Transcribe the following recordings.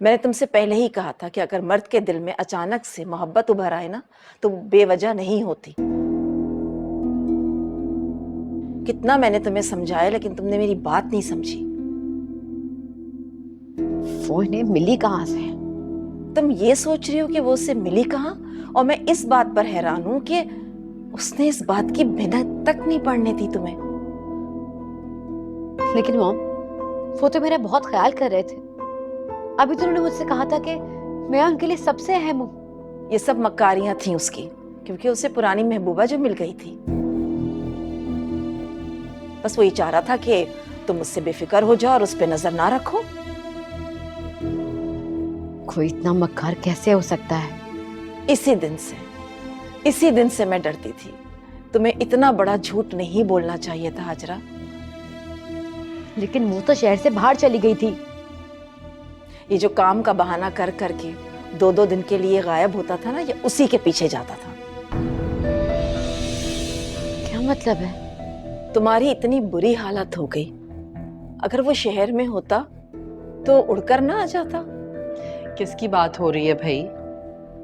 मैंने तुमसे पहले ही कहा था कि अगर मर्द के दिल में अचानक से मोहब्बत उभर आए ना तो वो बेवजह नहीं होती। कितना मैंने तुम्हें समझाया लेकिन तुमने मेरी बात नहीं समझी। वो इन्हें मिली कहाँ से? तुम ये सोच रही हो कि वो उससे मिली कहाँ, और मैं इस बात पर हैरान हूं कि उसने इस बात की मिन्नत तक नहीं पड़ने दी तुम्हें। लेकिन मॉम, वो तो मेरा बहुत ख्याल कर रहे थे। अभी तो उन्होंने मुझसे कहा था कि मैं उनके लिए सबसे अहम हूँ। ये सब मक्कारियां थी उसकी, क्योंकि उसे पुरानी महबूबा जो मिल गई थी। बस वो ये चाह रहा था कि तुम उससे बेफिक्र हो जाओ और उस पर नजर ना रखो। कोई इतना मक्कार कैसे हो सकता है? इसी दिन से मैं डरती थी। तुम्हें इतना बड़ा झूठ नहीं बोलना चाहिए था हाजरा। लेकिन वो तो शहर से बाहर चली गई थी। ये जो काम का बहाना कर करके 2-2 दिन के लिए गायब होता था ना, ये उसी के पीछे जाता था। क्या मतलब है? तुम्हारी इतनी बुरी हालत हो गई, अगर वो शहर में होता तो उड़कर ना आ जाता। किसकी बात हो रही है भाई?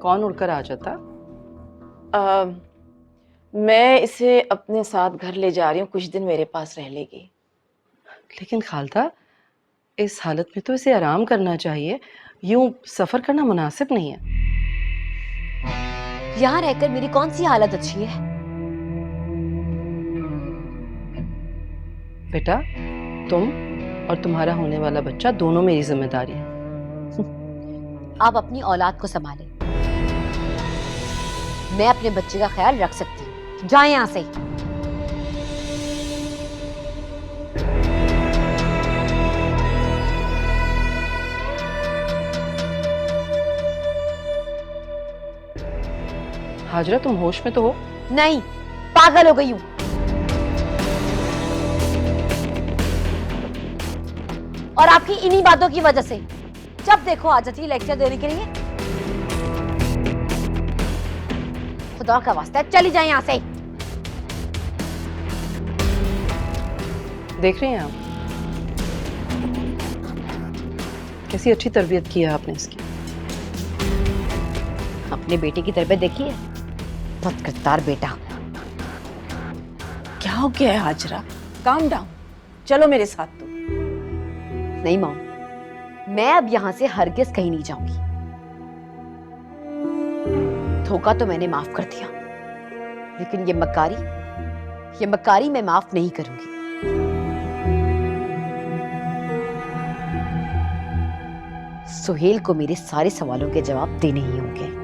कौन उड़कर आ जाता? मैं इसे अपने साथ घर ले जा रही हूँ, कुछ दिन मेरे पास रह लेगी। लेकिन खालता, इस हालत में तो इसे आराम करना चाहिए। यूं सफर करना मुनासिब नहीं है। यहाँ रहकर मेरी कौन सी हालत अच्छी है? बेटा, तुम और तुम्हारा होने वाला बच्चा दोनों मेरी जिम्मेदारी है। आप अपनी औलाद को संभालें। मैं अपने बच्चे का ख्याल रख सकती हूँ। जाए यहाँ से। हाजरा, तुम होश में तो हो? नहीं, पागल हो गई हूँ। और आपकी इन्हीं बातों की वजह से जब देखो आ जाती है लेक्चर देने के लिए। खुदा का वास्ता है, चली जाए यहाँ से। देख रही हैं आप कैसी अच्छी तरबियत की है आपने इसकी। अपने बेटे की तरबियत देखी है? बहुत करतार बेटा। क्या हो गया है हाजरा? काम डाउन, चलो मेरे साथ। तो नहीं मॉम, मैं अब यहां से हरगिज कहीं नहीं जाऊंगी। धोखा तो मैंने माफ कर दिया, लेकिन ये मक्कारी मैं माफ नहीं करूंगी। सुहेल को मेरे सारे सवालों के जवाब देने ही होंगे।